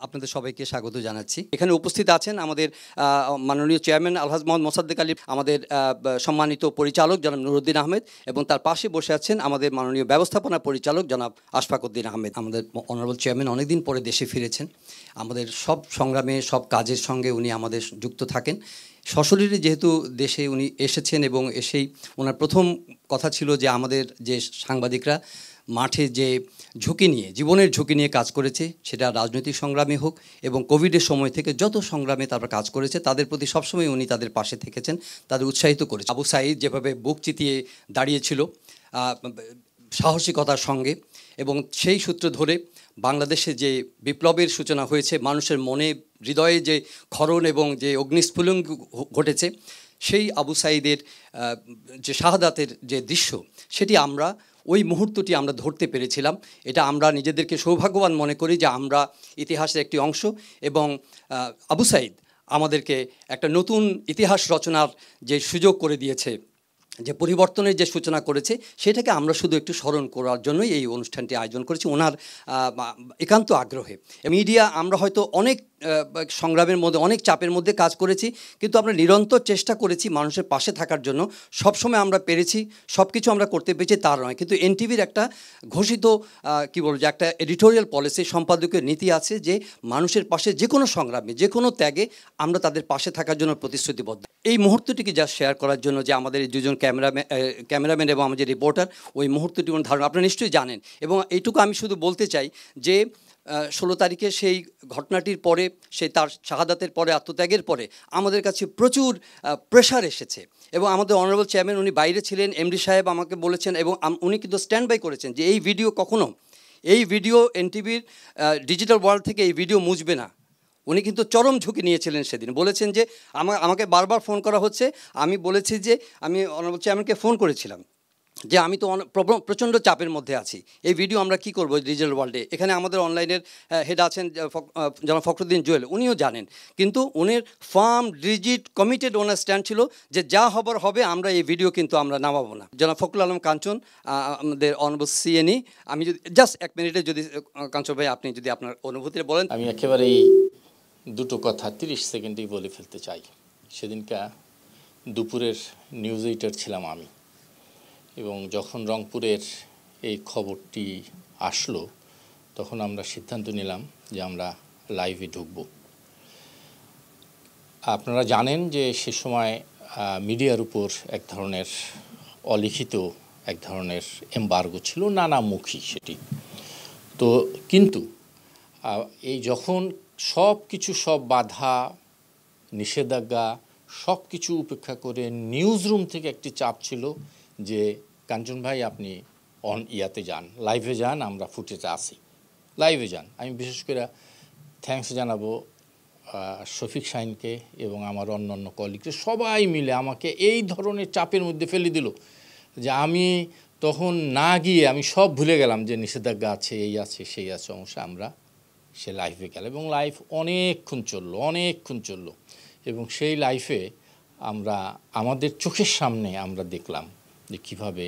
আপনাদের সবাইকে স্বাগত জানাচ্ছি। এখানে উপস্থিত আছেন আমাদের মাননীয় চেয়ারম্যান আলহাজ মোহাম্মদ মোসাদ্দেক আলী, আমাদের সম্মানিত পরিচালক জনাব নুরুদ্দিন আহমেদ, এবং তার পাশে বসে আছেন আমাদের মাননীয় ব্যবস্থাপনা পরিচালক জনাব আশফাক উদ্দিন আহমেদ। আমাদের অনারেবল চেয়ারম্যান অনেকদিন পরে দেশে ফিরেছেন। আমাদের সব সংগ্রামে, সব কাজের সঙ্গে উনি আমাদের যুক্ত থাকেন। সশরীরে যেহেতু দেশে উনি এসেছেন এবং এসেই ওনার প্রথম কথা ছিল যে আমাদের যে সাংবাদিকরা মাঠে যে ঝুঁকি নিয়ে, জীবনের ঝুঁকি নিয়ে কাজ করেছে, সেটা রাজনৈতিক সংগ্রামে হোক এবং কোভিডের সময় থেকে যত সংগ্রামে তারা কাজ করেছে, তাদের প্রতি সবসময় উনি তাদের পাশে থেকেছেন, তাদের উৎসাহিত করেছে। আবু সাঈদ যেভাবে বুক চিতিয়ে দাঁড়িয়েছিল সাহসিকতার সঙ্গে, এবং সেই সূত্র ধরে বাংলাদেশে যে বিপ্লবের সূচনা হয়েছে, মানুষের মনে হৃদয়ে যে ক্ষরণ এবং যে অগ্নিস্ফুলিঙ্গ ঘটেছে, সেই আবু সাঈদের যে শাহাদাতের যে দৃশ্য, সেটি আমরা ওই মুহূর্তটি আমরা ধরতে পেরেছিলাম। এটা আমরা নিজেদেরকে সৌভাগ্যবান মনে করি যে আমরা ইতিহাসের একটি অংশ, এবং আবু সাঈদ আমাদেরকে একটা নতুন ইতিহাস রচনার যে সুযোগ করে দিয়েছে, যে পরিবর্তনের যে সূচনা করেছে, সেটাকে আমরা শুধু একটু স্মরণ করার জন্যই এই অনুষ্ঠানটি আয়োজন করেছি ওনার একান্ত আগ্রহে। মিডিয়া আমরা হয়তো অনেক সংগ্রামের মধ্যে, অনেক চাপের মধ্যে কাজ করেছি, কিন্তু আমরা নিরন্তর চেষ্টা করেছি মানুষের পাশে থাকার জন্য। সবসময় আমরা পেরেছি, সব কিছু আমরা করতে পেরেছি তার নয়, কিন্তু এনটিভির একটা ঘোষিত কী বলবো, যে একটা এডিটোরিয়াল পলিসি, সম্পাদকের নীতি আছে যে মানুষের পাশে যে কোনো সংগ্রামে, যে কোনো ত্যাগে আমরা তাদের পাশে থাকার জন্য প্রতিশ্রুতিবদ্ধ। এই মুহূর্তটিকে যা শেয়ার করার জন্য যে আমাদের এই দুজন ক্যামেরাম্যান এবং আমাদের রিপোর্টার ওই মুহূর্তটি ধারণা আপনারা নিশ্চয়ই জানেন, এবং এইটুকু আমি শুধু বলতে চাই যে 16 তারিখে সেই ঘটনাটির পরে, সেই তার শাহাদাতের পরে, আত্মত্যাগের পরে আমাদের কাছে প্রচুর প্রেশার এসেছে, এবং আমাদের অনারেবল চেয়ারম্যান উনি বাইরে ছিলেন, এমডি সাহেব আমাকে বলেছেন, এবং উনি কিন্তু স্ট্যান্ড বাই করেছেন যে এই ভিডিও এনটিভির ডিজিটাল ওয়ার্ল্ড থেকে এই ভিডিও মুছবে না। উনি কিন্তু চরম ঝুঁকি নিয়েছিলেন সেদিন। বলেছেন যে আমাকে বারবার ফোন করা হচ্ছে, আমি বলেছি যে আমি অনারেবল চেয়ারম্যানকে ফোন করেছিলাম যে আমি তো প্রচণ্ড চাপের মধ্যে আছি, এই ভিডিও আমরা কি করব ডিজিটাল ওয়ার্ল্ডে। এখানে আমাদের অনলাইনের হেড আছেন জনাব ফখরুদ্দিন জুয়েল, উনিও জানেন, কিন্তু উনির ফার্ম, রিজিড, কমিটেড ওনার স্ট্যান্ড ছিল যে যা হবার হবে, আমরা এই ভিডিও কিন্তু আমরা নামাবো না। জনাব ফখরুল আলম কাঞ্চন, আমাদের অনারেবল সিএনই, আমি যদি জাস্ট 1 মিনিটে যদি কাঞ্চন ভাই আপনি যদি আপনার অনুভূতি বলেন। আমি একেবারেই দুটো কথা 30 সেকেন্ডেই বলে ফেলতে চাই। সেদিনকা দুপুরের নিউজ এডিটর ছিলাম আমি, এবং যখন রংপুরের এই খবরটি আসলো, তখন আমরা সিদ্ধান্ত নিলাম যে আমরা লাইভে ঢুকব। আপনারা জানেন যে সে সময় মিডিয়ার উপর এক ধরনের অলিখিত এক ধরনের এমবার্গো ছিল, নানামুখী সেটি তো। কিন্তু এই যখন সব কিছু, সব বাধা নিষেধাজ্ঞা সব কিছু উপেক্ষা করে নিউজ রুম থেকে একটি চাপ ছিল যে কাঞ্চন ভাই আপনি ইয়াতে যান, লাইভে যান, আমরা ফুটেজে আসি, লাইভে যান। আমি বিশেষ করে থ্যাঙ্কস জানাবো শফিক শাহিনকে এবং আমার অন্যান্য কলিগকে, সবাই মিলে আমাকে এই ধরনের চাপের মধ্যে ফেলে দিল যে আমি তখন না গিয়ে আমি সব ভুলে গেলাম যে নিষেধাজ্ঞা আছে, এই আছে, সেই আছে, অবশ্যই আমরা সে লাইভে গেলাম, এবং লাইভ অনেকক্ষণ চললো, এবং সেই লাইভে আমরা আমাদের চোখের সামনে আমরা দেখলাম যে কীভাবে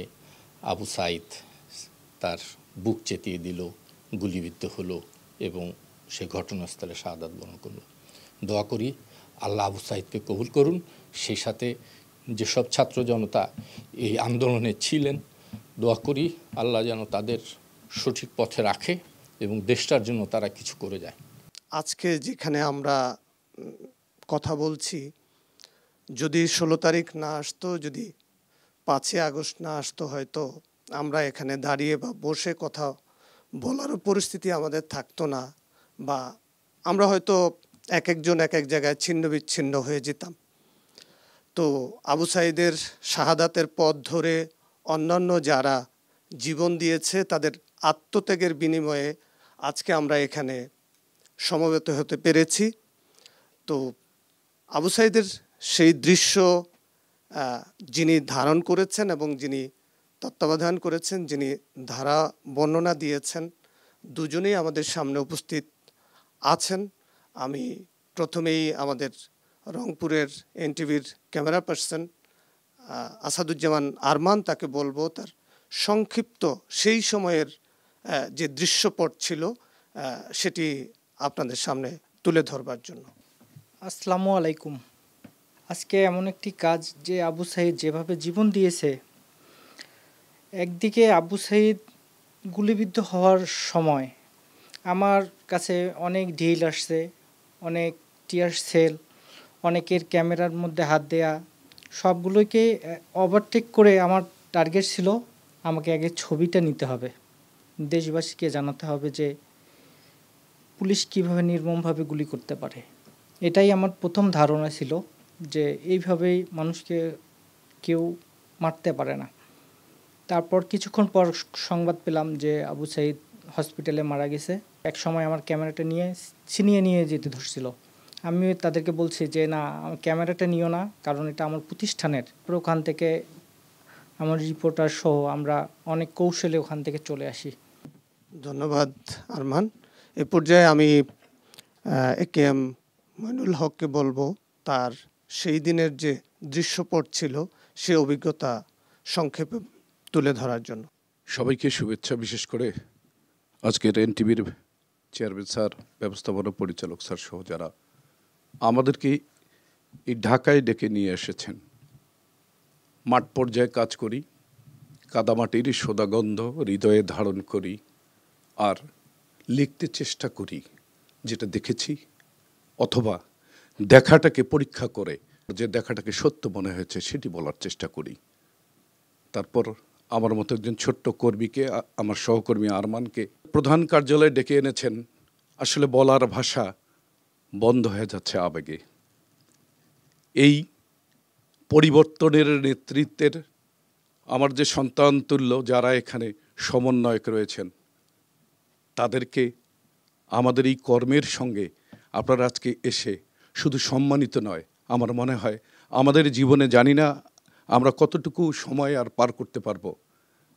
আবু সাঈদ তার বুক চেতিয়ে দিল, গুলিবিদ্ধ হলো, এবং সে ঘটনাস্থলে শাহাদাত বরণ করলো। দোয়া করি আল্লাহ আবু সাঈদকে কবুল করুন, সেই সাথে যেসব ছাত্র জনতা এই আন্দোলনে ছিলেন, দোয়া করি আল্লাহ যেন তাদের সঠিক পথে রাখে এবং দেশটার জন্য তারা কিছু করে যায়। আজকে যেখানে আমরা কথা বলছি, যদি 16 তারিখ না আসতো, যদি 5ই আগস্ট না আসতো, হয়তো আমরা এখানে দাঁড়িয়ে বা বসে কথা বলারও পরিস্থিতি আমাদের থাকতো না, বা আমরা হয়তো এক একজন এক এক জায়গায় ছিন্ন বিচ্ছিন্ন হয়ে যেতাম। তো আবু সাঈদের শাহাদাতের পথ ধরে অন্যান্য যারা জীবন দিয়েছে, তাদের আত্মত্যাগের বিনিময়ে আজকে আমরা এখানে সমবেত হতে পেরেছি। তো আবু সাঈদের সেই দৃশ্য যিনি ধারণ করেছেন এবং যিনি তত্ত্বাবধান করেছেন, যিনি ধারা বর্ণনা দিয়েছেন, দুজনেই আমাদের সামনে উপস্থিত আছেন। আমি প্রথমেই আমাদের রংপুরের এনটিভির ক্যামেরা পার্সন আসাদুজ্জামান আরমান, তাকে বলবো তার সংক্ষিপ্ত সেই সময়ের যে দৃশ্যপট ছিল সেটি আপনাদের সামনে তুলে ধরবার জন্য। আসসালামু আলাইকুম। আজকে এমন একটি কাজ যে আবু সাঈদ যেভাবে জীবন দিয়েছে, একদিকে আবু সাঈদ গুলিবিদ্ধ হওয়ার সময় আমার কাছে অনেক ঢিল আসছে, অনেক টিয়ার সেল, অনেকের ক্যামেরার মধ্যে হাত দেয়া, সবগুলোকে ওভারটেক করে আমার টার্গেট ছিল আমাকে আগে ছবিটা নিতে হবে, দেশবাসীকে জানাতে হবে যে পুলিশ কীভাবে নির্মমভাবে গুলি করতে পারে। এটাই আমার প্রথম ধারণা ছিল যে এইভাবেই মানুষকে কেউ মারতে পারে না। তারপর কিছুক্ষণ পর সংবাদ পেলাম যে আবু সাঈদ হসপিটালে মারা গেছে। এক সময় আমার ক্যামেরাটা নিয়ে ছিনিয়ে নিয়ে যেতে ধরছিল। আমি তাদেরকে বলছি যে না, ক্যামেরাটা নিও না, কারণ এটা আমার প্রতিষ্ঠানের। ওখান থেকে আমার রিপোর্টার সহ আমরা অনেক কৌশলে ওখান থেকে চলে আসি। ধন্যবাদ আরমান। এ পর্যায়ে আমি AKM মইনুল হককে বলবো তার সেই দিনের যে দৃশ্যপট ছিল সে অভিজ্ঞতা সংক্ষেপে তুলে ধরার জন্য। সবাইকে শুভেচ্ছা, বিশেষ করে আজকের এনটিভির চেয়ারম্যান স্যার, ব্যবস্থাপনা পরিচালক স্যার সহ যারা আমাদেরকে এই ঢাকায় ডেকে নিয়ে এসেছেন। মাঠ পর্যায়ে কাজ করি, কাদামাটির সোদাগন্ধ হৃদয়ে ধারণ করি, আর লিখতে চেষ্টা করি যেটা দেখেছি, অথবা দেখাটাকে পরীক্ষা করে যে দেখাটাকে সত্য মনে হয়েছে সেটি বলার চেষ্টা করি। তারপর আমার মতো একজন ছোট্ট কর্মীকে, আমার সহকর্মী আরমানকে প্রধান কার্যালয়ে ডেকে এনেছেন। আসলে বলার ভাষা বন্ধ হয়ে যাচ্ছে আবেগে। এই পরিবর্তনের নেতৃত্বের আমার যে সন্তান তুল্য যারা এখানে সমন্বয়ক রয়েছেন, তাদেরকে আমাদের এই কর্মের সঙ্গে আপনারা আজকে এসে শুধু সম্মানিত নয়, আমার মনে হয় আমাদের জীবনে জানি না আমরা কতটুকু সময় আর পার করতে পারবো,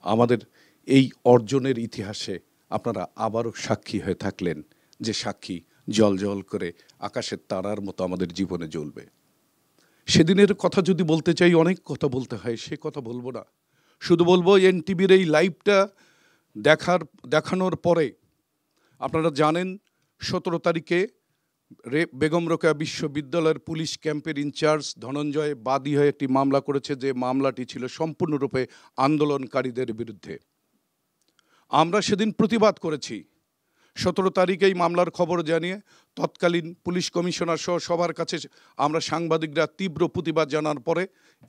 আমাদের এই অর্জনের ইতিহাসে আপনারা আবারও সাক্ষী হয়ে থাকলেন, যে সাক্ষী জল জল করে আকাশের তারার মতো আমাদের জীবনে জ্বলবে। সেদিনের কথা যদি বলতে চাই, অনেক কথা বলতে হয়, সে কথা বলবো না। শুধু বলবো এনটিভির এই লাইভটা দেখানোর পরে আপনারা জানেন 17 তারিখে বেগম রোকেয়া বিশ্ববিদ্যালয়ের পুলিশ ক্যাম্পের ইনচার্জ ধনঞ্জয় বাদী হয়ে একটি মামলা করেছে, যে মামলাটি ছিল সম্পূর্ণরূপে আন্দোলনকারীদের বিরুদ্ধে। আমরা সেদিন প্রতিবাদ করেছি। 17 তারিখে এই মামলার খবর জানিয়ে তৎকালীন পুলিশ কমিশনার সহ সবার কাছে আমরা সাংবাদিকরা তীব্র প্রতিবাদ জানার পরে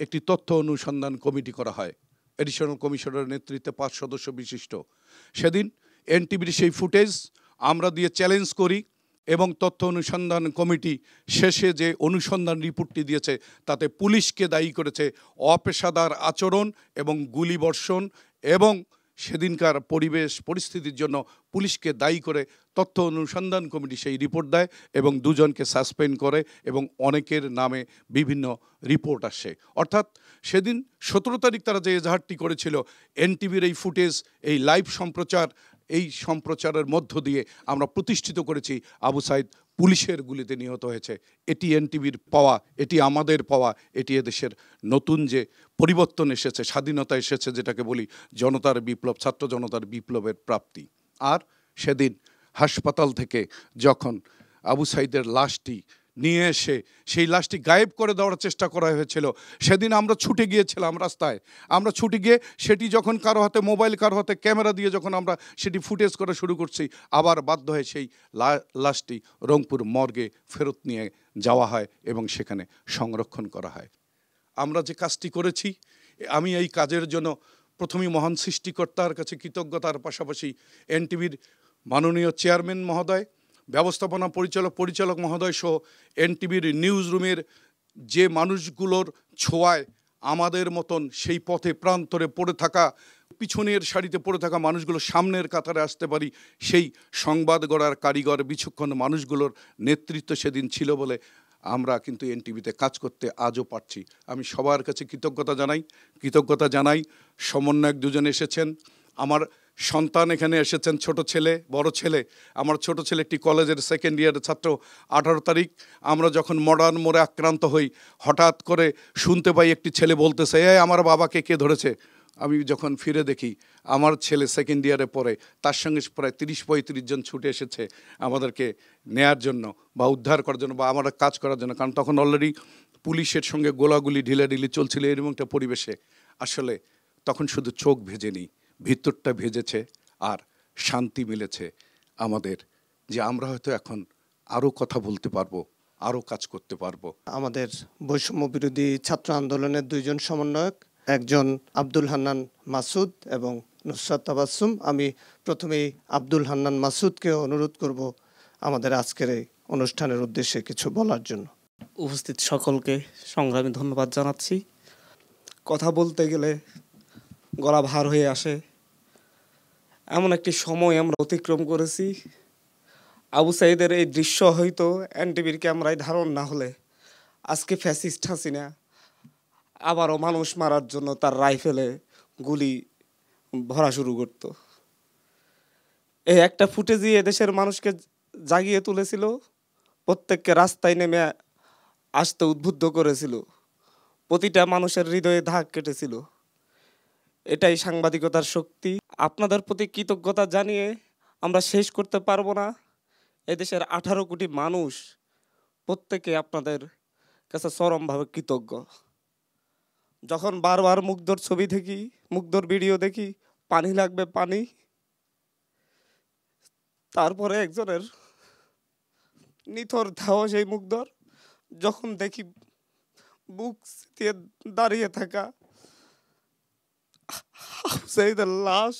একটি তথ্য অনুসন্ধান কমিটি করা হয়, এডিশনাল কমিশনারের নেতৃত্বে 5 সদস্য বিশিষ্ট। সেদিন এনটিভির সেই ফুটেজ আমরা দিয়ে চ্যালেঞ্জ করি, এবং তথ্য অনুসন্ধান কমিটি শেষে যে অনুসন্ধান রিপোর্টটি দিয়েছে তাতে পুলিশকে দায়ী করেছে অপেশাদার আচরণ এবং গুলিবর্ষণ, এবং সেদিনকার পরিবেশ পরিস্থিতির জন্য পুলিশকে দায়ী করে তথ্য অনুসন্ধান কমিটি সেই রিপোর্ট দেয় এবং 2 জনকে সাসপেন্ড করে, এবং অনেকের নামে বিভিন্ন রিপোর্ট আসে। অর্থাৎ সেদিন 17 তারিখ তারা যে এজাহারটি করেছিল, এনটিভির এই ফুটেজ, এই লাইভ সম্প্রচার, এই সম্প্রচারের মধ্য দিয়ে আমরা প্রতিষ্ঠিত করেছি আবু সাঈদ পুলিশের গুলিতে নিহত হয়েছে। এটি এনটিভির পাওয়া, এটি আমাদের পাওয়া, এটি এদেশের নতুন যে পরিবর্তন এসেছে, স্বাধীনতা এসেছে, যেটাকে বলি জনতার বিপ্লব, ছাত্র জনতার বিপ্লবের প্রাপ্তি। আর সেদিন হাসপাতাল থেকে যখন আবু সাঈদের লাশটি নিয়ে এসে সেই লাশটি গায়েব করে দেওয়ার চেষ্টা করা হয়েছিল, সেদিন আমরা ছুটে গিয়েছিলাম রাস্তায়। আমরা ছুটে গিয়ে সেটি যখন কারো হাতে মোবাইল, কারো হাতে ক্যামেরা দিয়ে যখন আমরা সেটি ফুটেজ করা শুরু করছি, আবার বাধ্য হয়ে সেই লাশটি রংপুর মর্গে ফেরত নিয়ে যাওয়া হয় এবং সেখানে সংরক্ষণ করা হয়। আমরা যে কাজটি করেছি, আমি এই কাজের জন্য প্রথমেই মহান সৃষ্টিকর্তার কাছে কৃতজ্ঞতার পাশাপাশি এনটিভির মাননীয় চেয়ারম্যান মহোদয়, ব্যবস্থাপনা পরিচালক মহোদয় সহ এনটিভির নিউজ রুমের যে মানুষগুলোর ছোঁয়ায় আমাদের মতন সেই পথে প্রান্তরে পড়ে থাকা, পিছনের সারিতে পড়ে থাকা মানুষগুলো সামনের কাতারে আসতে পারি, সেই সংবাদ গড়ার কারিগর বিচক্ষণ মানুষগুলোর নেতৃত্ব সেদিন ছিল বলে আমরা কিন্তু এনটিভিতে কাজ করতে আজও পারছি। আমি সবার কাছে কৃতজ্ঞতা জানাই। সমন্বয়ক 2 জন এসেছেন, আমার সন্তান এখানে এসেছেন, ছোট ছেলে, বড় ছেলে। আমার ছোট ছেলে একটি কলেজের 2nd ইয়ারের ছাত্র। 18 তারিখ আমরা যখন মডার্ন মোড়ে আক্রান্ত হই, হঠাৎ করে শুনতে পাই একটি ছেলে বলতেছে, আমার বাবাকে কে ধরেছে। আমি যখন ফিরে দেখি আমার ছেলে সেকেন্ড ইয়ারে পড়ে, তার সঙ্গে প্রায় 30-35 জন ছুটে এসেছে আমাদেরকে নেয়ার জন্য বা উদ্ধার করার জন্য বা আমরা কাজ করার জন্য, কারণ তখন অলরেডি পুলিশের সঙ্গে গোলাগুলি ঢিলাঢিলি চলছিল। এরকম একটা পরিবেশে আসলে তখন শুধু চোখ ভেজেনি, ভিতরটা ভেজেছে আর শান্তি মিলেছে আমাদের, যে আমরা হয়তো এখন আরও কথা বলতে পারবো, আরও কাজ করতে পারবো। আমাদের বৈষম্য বিরোধী ছাত্র আন্দোলনের দুইজন সমন্বয়ক, একজন আব্দুল হান্নান মাসুদ এবং নুসরাত তাবাসসুম। আমি প্রথমেই আব্দুল হান্নান মাসুদকে অনুরোধ করব আমাদের আজকের এই অনুষ্ঠানের উদ্দেশ্যে কিছু বলার জন্য। উপস্থিত সকলকে সংগ্রামী ধন্যবাদ জানাচ্ছি। কথা বলতে গেলে গলা ভার হয়ে আসে, এমন একটি সময় আমরা অতিক্রম করেছি। আবু সাঈদের এই দৃশ্য হয়তো এনটিভির ক্যামেরায় ধারণ না হলে আজকে ফ্যাসিস্ট হাসিনা আবারও মানুষ মারার জন্য তার রাইফেলে গুলি ভরা শুরু করত। এই একটা ফুটেজই এদেশের মানুষকে জাগিয়ে তুলেছিল, প্রত্যেককে রাস্তায় নেমে আসতে উদ্বুদ্ধ করেছিল, প্রতিটা মানুষের হৃদয়ে দাগ কেটেছিল। এটাই সাংবাদিকতার শক্তি। আপনাদের প্রতি কৃতজ্ঞতা জানিয়ে আমরা শেষ করতে পারবো না। এদেশের 18 কোটি মানুষ প্রত্যেকে আপনাদের কাছে চরমভাবে কৃতজ্ঞ। যখন বারবার মুগ্ধর ছবি দেখি, মুগ্ধর ভিডিও দেখি, পানি লাগবে পানি, তারপরে একজনের নিথর দেহ সেই মুগ্ধর, যখন দেখি বুক দিয়ে দাঁড়িয়ে থাকা সাঈদের লাশ,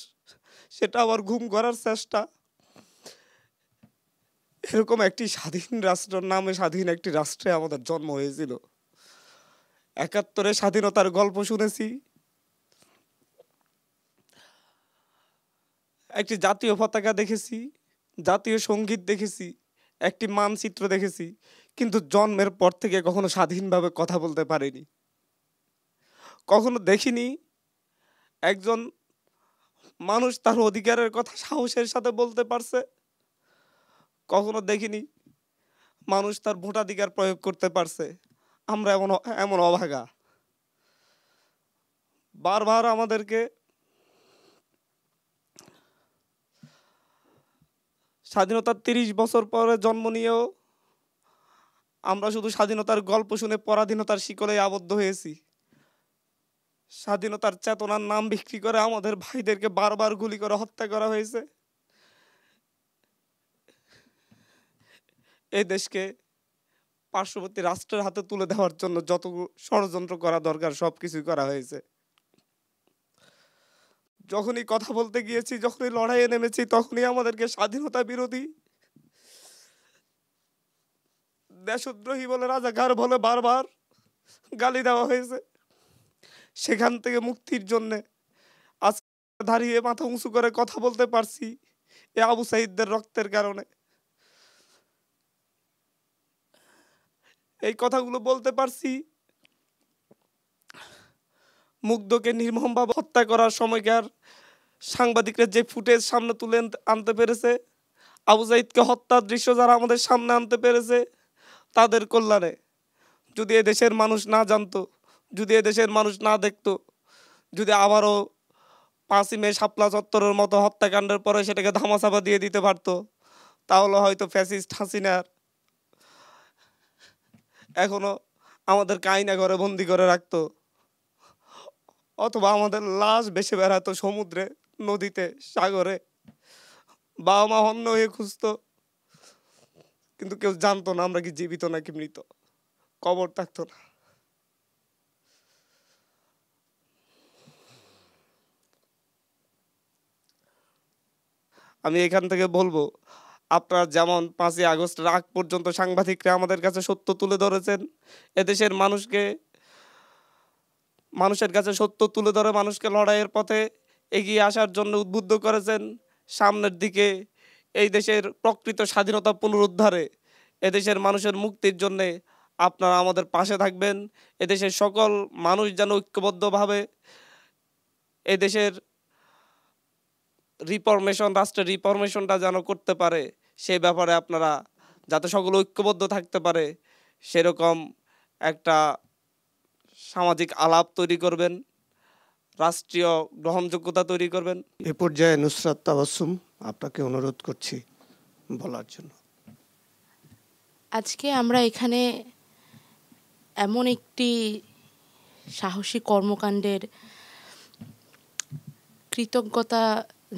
সেটা আবার ঘুম করার চেষ্টা। এরকম একটি স্বাধীন রাষ্ট্রের নামে স্বাধীন একটি রাষ্ট্রে আমাদের জন্ম হয়েছিল। 71-এ স্বাধীনতার গল্প শুনেছি, একটি জাতীয় পতাকা দেখেছি, জাতীয় সঙ্গীত দেখেছি, একটি মানচিত্র দেখেছি, কিন্তু জন্মের পর থেকে কখনো স্বাধীনভাবে কথা বলতে পারিনি। কখনো দেখিনি একজন মানুষ তার অধিকারের কথা সাহসের সাথে বলতে পারছে। কখনো দেখিনি মানুষ তার ভোটাধিকার প্রয়োগ করতে পারছে। আমরা এমন অভাগা। বারবার আমাদেরকে স্বাধীনতার 30 বছর পরে জন্ম নিয়েও আমরা শুধু স্বাধীনতার গল্প শুনে পরাধীনতার শিকলে আবদ্ধ হয়েছি। স্বাধীনতার চেতনার নাম বিক্রি করে আমাদের ভাইদেরকে বারবার গুলি করে হত্যা করা হয়েছে। এই দেশকে পার্শ্ববর্তী রাষ্ট্রের হাতে তুলে দেওয়ার জন্য যত ষড়যন্ত্র করা দরকার সবকিছুই করা হয়েছে। যখনই কথা বলতে গিয়েছি, যখনই লড়াইয়ে নেমেছি, তখনই আমাদেরকে স্বাধীনতা বিরোধী, দেশদ্রোহী বলে, রাজাকার বলে বারবার গালি দেওয়া হয়েছে। সেখান থেকে মুক্তির জন্যে আজ দাঁড়িয়ে মাথা উঁচু করে কথা বলতে পারছি এ আবু সাঈদদের রক্তের কারণে। এই কথাগুলো বলতে পারছি মুগ্ধকে নির্মমভাবে হত্যা করার সময়কার সাংবাদিকরা যে ফুটেজ সামনে তুলে আনতে পেরেছে, আবু সাঈদকে হত্যার দৃশ্য যারা আমাদের সামনে আনতে পেরেছে, তাদের কল্যাণে। যদি এদেশের মানুষ না জানতো, যদি এদেশের মানুষ না দেখতো, যদি আবারও 5ই মে শাপলা চত্বরের মতো হত্যাকাণ্ডের পরে সেটাকে ধামাচাপা দিয়ে দিতে পারতো, তাহলে হয়তো ফ্যাসিস্ট হাসিনার এখনো আমাদেরকে আয়না ঘরে বন্দি করে রাখতো, অথবা আমাদের লাশ ভেসে বেড়াতো সমুদ্রে, নদীতে, সাগরে। বাবা মা হন্য হয়ে খুঁজতো, কিন্তু কেউ জানতো না আমরা কি জীবিত নাকি মৃত। কবর থাকতো না। আমি এখান থেকে বলবো, আপনারা যেমন 5ই আগস্টের আগ পর্যন্ত সাংবাদিকরা আমাদের কাছে সত্য তুলে ধরেছেন, এদেশের মানুষের কাছে সত্য তুলে ধরে মানুষকে লড়াইয়ের পথে এগিয়ে আসার জন্য উদ্বুদ্ধ করেছেন। সামনের দিকে এই দেশের প্রকৃত স্বাধীনতা পুনরুদ্ধারে, এদেশের মানুষের মুক্তির জন্যে আপনারা আমাদের পাশে থাকবেন। এদেশের সকল মানুষ যেন ঐক্যবদ্ধভাবে এদেশের রাষ্ট্রের রিফরমেশনটা যেন করতে পারে, সেই ব্যাপারে আপনারা যাতে সকলে ঐক্যবদ্ধ থাকতে পারে সেরকম একটা সামাজিক আলাপ তৈরি করবেন। রাষ্ট্রীয় গ্রহণযোগ্যতা তৈরি করবেন। এ পর্যায়ে নুসরাত তাবাসসুম আপনাকে অনুরোধ করছি বলার জন্য। আজকে আমরা এখানে এমন একটি সাহসী কর্মকাণ্ডের কৃতজ্ঞতা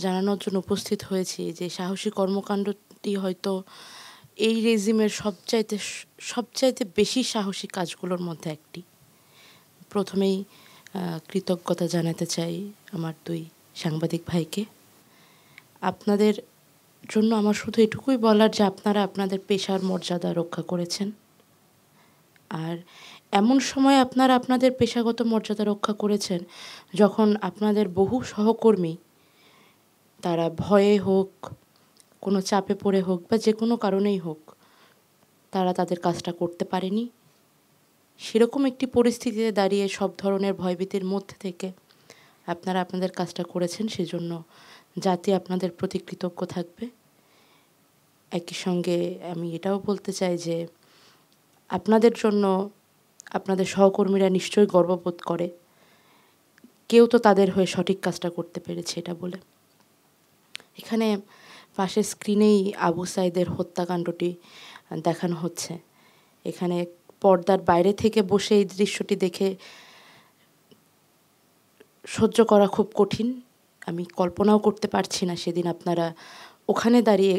জানানোর জন্য উপস্থিত হয়েছি, যে সাহসী কর্মকাণ্ডটি হয়তো এই রেজিমের সবচাইতে বেশি সাহসী কাজগুলোর মধ্যে একটি। প্রথমেই কৃতজ্ঞতা জানাতে চাই আমার দুই সাংবাদিক ভাইকে। আপনাদের জন্য আমার শুধু এটুকুই বলার যে আপনারা আপনাদের পেশার মর্যাদা রক্ষা করেছেন, আর এমন সময় আপনারা আপনাদের পেশাগত মর্যাদা রক্ষা করেছেন যখন আপনাদের বহু সহকর্মী তারা ভয়ে হোক, কোনো চাপে পড়ে হোক বা যে কোনো কারণেই হোক, তারা তাদের কাজটা করতে পারেনি। সেরকম একটি পরিস্থিতিতে দাঁড়িয়ে সব ধরনের ভয়ভীতির মধ্যে থেকে আপনারা আপনাদের কাজটা করেছেন, সেজন্য জাতি আপনাদের প্রতি কৃতজ্ঞ থাকবে। একই সঙ্গে আমি এটাও বলতে চাই যে আপনাদের জন্য আপনাদের সহকর্মীরা নিশ্চয়ই গর্ববোধ করে, কেউ তো তাদের হয়ে সঠিক কাজটা করতে পেরেছে এটা বলে। এখানে পাশের স্ক্রিনেই আবু সাঈদের হত্যাকাণ্ডটি দেখানো হচ্ছে। এখানে পর্দার বাইরে থেকে বসে এই দৃশ্যটি দেখে সহ্য করা খুব কঠিন। আমি কল্পনাও করতে পারছি না সেদিন আপনারা ওখানে দাঁড়িয়ে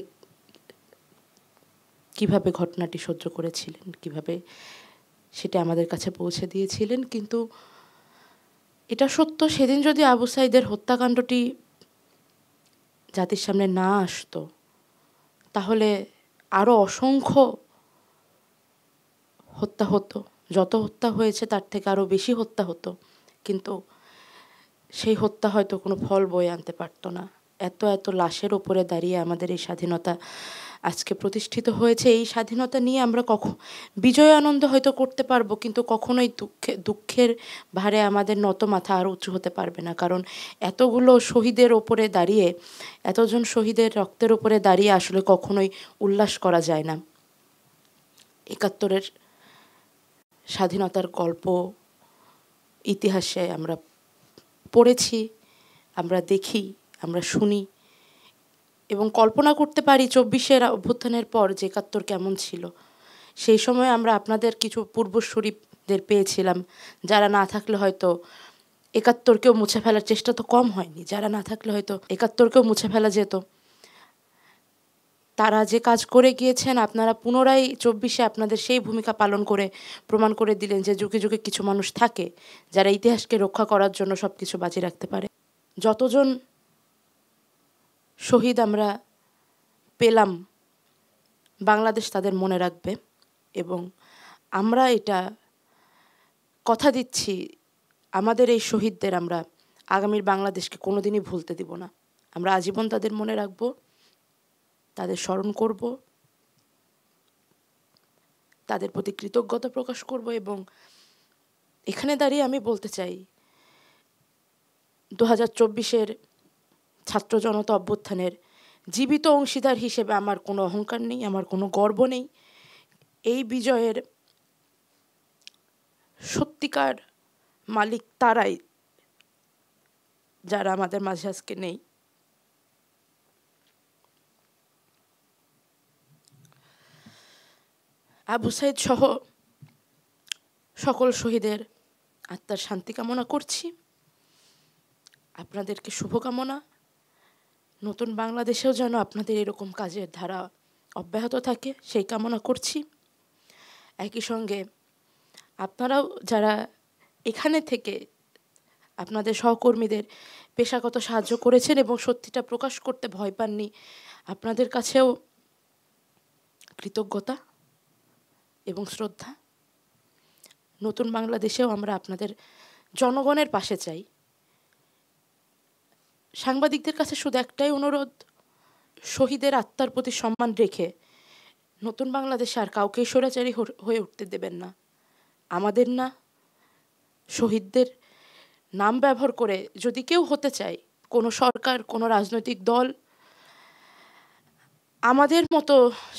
কিভাবে ঘটনাটি সহ্য করেছিলেন, কিভাবে সেটা আমাদের কাছে পৌঁছে দিয়েছিলেন। কিন্তু এটা সত্য, সেদিন যদি আবু সাঈদের হত্যাকাণ্ডটি জাতির সামনে না আসতো তাহলে আরও অসংখ্য হত্যা হতো। যত হত্যা হয়েছে তার থেকে আরও বেশি হত্যা হতো, কিন্তু সেই হত্যা হয়তো কোনো ফল বয়ে আনতে পারতো না। এত লাশের ওপরে দাঁড়িয়ে আমাদের এই স্বাধীনতা আজকে প্রতিষ্ঠিত হয়েছে। এই স্বাধীনতা নিয়ে আমরা বিজয় আনন্দ হয়তো করতে পারবো, কিন্তু কখনোই দুঃখের ভারে আমাদের নত মাথা আর উঁচু হতে পারবে না। কারণ এতগুলো শহীদের ওপরে দাঁড়িয়ে, এতজন শহীদের রক্তের ওপরে দাঁড়িয়ে আসলে কখনোই উল্লাস করা যায় না। ৭১-এর স্বাধীনতার গল্প ইতিহাসে আমরা পড়েছি, আমরা দেখি, আমরা শুনি এবং কল্পনা করতে পারি ২৪-এর অভ্যুত্থানের পর যে ৭১ কেমন ছিল। সেই সময় আমরা আপনাদের কিছু পূর্বসূরিদের পেয়েছিলাম, যারা না থাকলে হয়তো ৭১-কেও মুছে ফেলার চেষ্টা তো কম হয়নি, যারা না থাকলে হয়তো ৭১-কেও মুছে ফেলা যেত। তারা যে কাজ করে গিয়েছেন, আপনারা পুনরায় ২৪-এ আপনাদের সেই ভূমিকা পালন করে প্রমাণ করে দিলেন যে যুগে যুগে কিছু মানুষ থাকে যারা ইতিহাসকে রক্ষা করার জন্য সব কিছু বাজি রাখতে পারে। যতজন শহীদ আমরা পেলাম, বাংলাদেশ তাদের মনে রাখবে এবং আমরা এটা কথা দিচ্ছি, আমাদের এই শহীদদের আমরা আগামীর বাংলাদেশকে কোনোদিনই ভুলতে দিব না। আমরা আজীবন তাদের মনে রাখব, তাদের স্মরণ করব, তাদের প্রতি কৃতজ্ঞতা প্রকাশ করব। এবং এখানে দাঁড়িয়ে আমি বলতে চাই, ২০২৪-এর ছাত্র জনতা অভ্যুত্থানের জীবিত অংশীদার হিসেবে আমার কোনো অহংকার নেই, আমার কোনো গর্ব নেই। এই বিজয়ের সত্যিকার মালিক তারাই যারা আমাদের মাঝে আজকে নেই। আবু সাঈদ সহ সকল শহীদের আত্মার শান্তি কামনা করছি। আপনাদেরকে শুভকামনা। নতুন বাংলাদেশেও যেন আপনাদের এরকম কাজের ধারা অব্যাহত থাকে সেই কামনা করছি। একই সঙ্গে আপনারাও যারা এখানে থেকে আপনাদের সহকর্মীদের পেশাগত সাহায্য করেছেন এবং সত্যিটা প্রকাশ করতে ভয় পাননি, আপনাদের কাছেও কৃতজ্ঞতা এবং শ্রদ্ধা। নতুন বাংলাদেশেও আমরা আপনাদের জনগণের পাশে চাই। সাংবাদিকদের কাছে শুধু একটাই অনুরোধ, শহীদের আত্মার প্রতি সম্মান রেখে নতুন বাংলাদেশে আর কাউকে স্বৈরাচারী হয়ে উঠতে দেবেন না। আমাদের না, শহীদদের নাম ব্যবহার করে যদি কেউ হতে চায়, কোনো সরকার, কোনো রাজনৈতিক দল, আমাদের মতো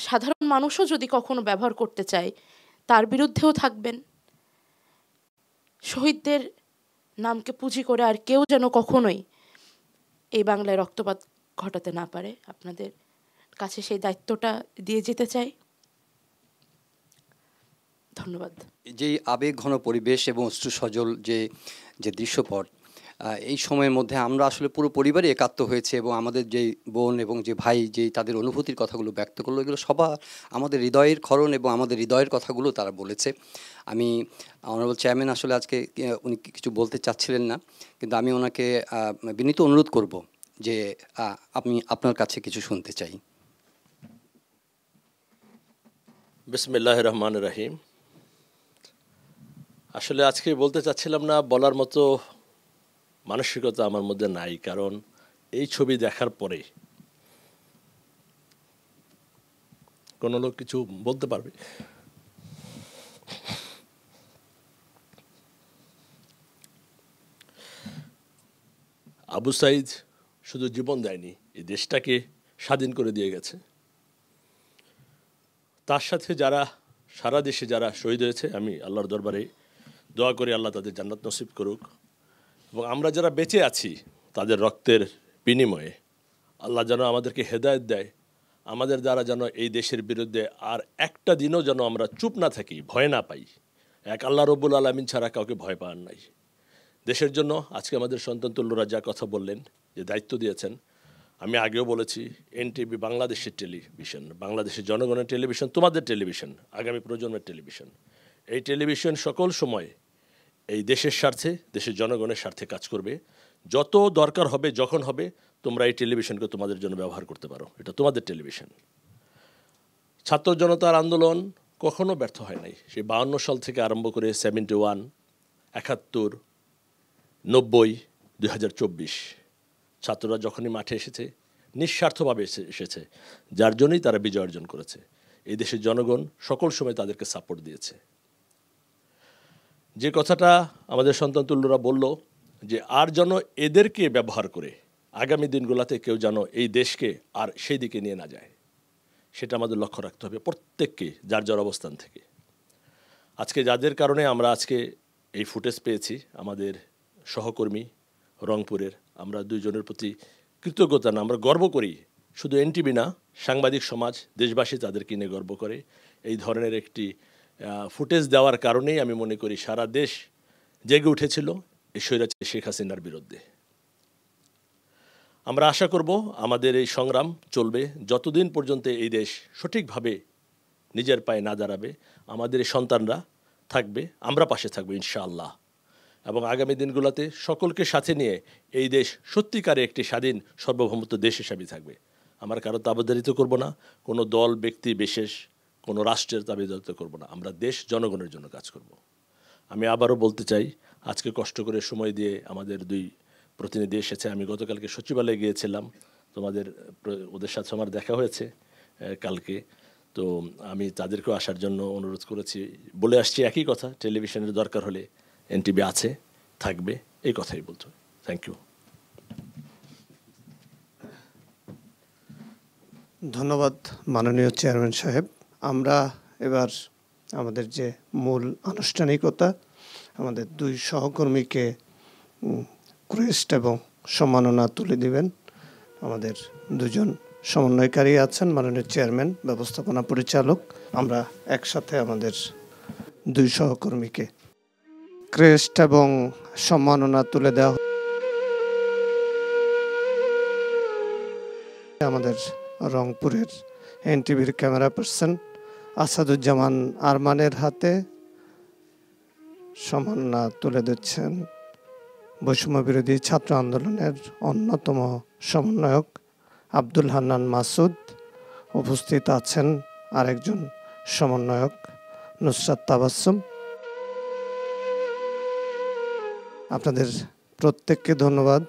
সাধারণ মানুষও যদি কখনো ব্যবহার করতে চায়, তার বিরুদ্ধেও থাকবেন। শহীদদের নামকে পুঁজি করে আর কেউ যেন কখনোই এই বাংলায় রক্তপাত ঘটাতে না পারে, আপনাদের কাছে সেই দায়িত্বটা দিয়ে যেতে চাই। ধন্যবাদ। যে আবেগ ঘন পরিবেশ এবং অশ্রু সজল যে যে দৃশ্যপট, এই সময়ের মধ্যে আমরা আসলে পুরো পরিবারই একাত্ম হয়েছে এবং আমাদের যে বোন এবং যে ভাই যে তাদের অনুভূতির কথাগুলো ব্যক্ত করলো, এগুলো সবার আমাদের হৃদয়ের ক্ষরণ এবং আমাদের হৃদয়ের কথাগুলো তারা বলেছে। আমি অনারেবল চেয়ারম্যান আসলে আজকে উনি কিছু বলতে চাচ্ছিলেন না, কিন্তু আমি ওনাকে বিনীত অনুরোধ করব যে আমি আপনার কাছে কিছু শুনতে চাই। বিসমিল্লাহির রহমানির রহিম। আসলে আজকে বলতে চাচ্ছিলাম না, বলার মতো মানসিকতা আমার মধ্যে নাই, কারণ এই ছবি দেখার পরে কোনো লোক কিছু বলতে পারবে? আবু সাইদ শুধু জীবন দেয়নি, এই দেশটাকে স্বাধীন করে দিয়ে গেছে। তার সাথে যারা সারা দেশে যারা শহীদ হয়েছে, আমি আল্লাহর দরবারে দোয়া করি আল্লাহ তাদের জান্নাত নসিব করুক, এবং আমরা যারা বেঁচে আছি তাদের রক্তের বিনিময়ে আল্লাহ যেন আমাদেরকে হেদায়েত দেয়, আমাদের দ্বারা যেন এই দেশের বিরুদ্ধে আর একটা দিনও যেন আমরা চুপ না থাকি, ভয় না পাই। এক আল্লাহ রব্বুল আলামিন ছাড়া কাউকে ভয় পাওয়ার নাই। দেশের জন্য আজকে আমাদের সন্তান তুল্যরা যা কথা বললেন, যে দায়িত্ব দিয়েছেন, আমি আগেও বলেছি, এনটিভি বাংলাদেশের টেলিভিশন, বাংলাদেশের জনগণের টেলিভিশন, তোমাদের টেলিভিশন, আগামী প্রজন্মের টেলিভিশন। এই টেলিভিশন সকল সময় এই দেশের স্বার্থে, দেশের জনগণের স্বার্থে কাজ করবে। যত দরকার হবে, যখন হবে, তোমরা এই টেলিভিশনকে তোমাদের জন্য ব্যবহার করতে পারো, এটা তোমাদের টেলিভিশন। ছাত্র জনতার আন্দোলন কখনো ব্যর্থ হয় নাই। সেই 52 সাল থেকে আরম্ভ করে 71, 71, 90, 2024 ছাত্ররা যখনই মাঠে এসেছে, নিঃস্বার্থভাবে এসেছে, যার জন্যই তারা বিজয় অর্জন করেছে। এই দেশের জনগণ সকল সময় তাদেরকে সাপোর্ট দিয়েছে। যে কথাটা আমাদের সন্তান তুল্যরা বলল, যে আর যেন এদেরকে ব্যবহার করে আগামী দিনগুলোতে কেউ যেন এই দেশকে আর সেই দিকে নিয়ে না যায়, সেটা আমাদের লক্ষ্য রাখতে হবে প্রত্যেককে, যার যার অবস্থান থেকে। আজকে যাদের কারণে আমরা আজকে এই ফুটেজ পেয়েছি, আমাদের সহকর্মী রংপুরের, আমরা দুইজনের প্রতি কৃতজ্ঞতা না, আমরা গর্ব করি। শুধু এনটিভি না, সাংবাদিক সমাজ, দেশবাসী তাদেরকে নিয়ে গর্ব করে। এই ধরনের একটি ফুটেজ দেওয়ার কারণেই আমি মনে করি সারা দেশ জেগে উঠেছিল এই স্বৈরাচারী শেখ হাসিনার বিরুদ্ধে। আমরা আশা করব আমাদের এই সংগ্রাম চলবে যতদিন পর্যন্ত এই দেশ সঠিকভাবে নিজের পায়ে না দাঁড়াবে। আমাদের এই সন্তানরা থাকবে, আমরা পাশে থাকবো ইনশাআল্লাহ, এবং আগামী দিনগুলোতে সকলকে সাথে নিয়ে এই দেশ সত্যিকারে একটি স্বাধীন সার্বভৌমত্ব দেশ হিসাবে থাকবে। আমরা কারো তাবেদারিত করব না, কোনো দল, ব্যক্তি বিশেষ, কোনো রাষ্ট্রের তাবেদারিত করব না। আমরা দেশ জনগণের জন্য কাজ করব। আমি আবারও বলতে চাই, আজকে কষ্ট করে সময় দিয়ে আমাদের দুই প্রতিনিধি এসেছে। আমি গতকালকে সচিবালয়ে গিয়েছিলাম, ওদের সাথে আমার দেখা হয়েছে কালকে। তো আমি তাদেরকেও আসার জন্য অনুরোধ করেছি, বলে আসছি একই কথা, টেলিভিশনের দরকার হলে এনটিভি আছে, থাকবে, এই কথাই বলতে। Thank you. ধন্যবাদ মাননীয় চেয়ারম্যান সাহেব। আমরা এবার আমাদের যে মূল আনুষ্ঠানিকতা, আমাদের দুই সহকর্মীকে ক্রেস্ট এবং সম্মাননা তুলে দিবেন। আমাদের দুজন সমন্বয়কারী আছেন, মাননীয় চেয়ারম্যান, ব্যবস্থাপনা পরিচালক। আমরা একসাথে আমাদের দুই সহকর্মীকে ক্রেস্ট এবং সম্মাননা তুলে দেওয়া। আমাদের রংপুরের এনটিভির ক্যামেরা পার্সন আসাদুজ্জামান আরমানের হাতে সম্মাননা তুলে দিচ্ছেন বৈষম্য বিরোধী ছাত্র আন্দোলনের অন্যতম সমন্বয়ক আব্দুল হান্নান মাসুদ। উপস্থিত আছেন আরেকজন সমন্বয়ক নুসরাত তাবাসসুম। আপনাদের প্রত্যেককে ধন্যবাদ।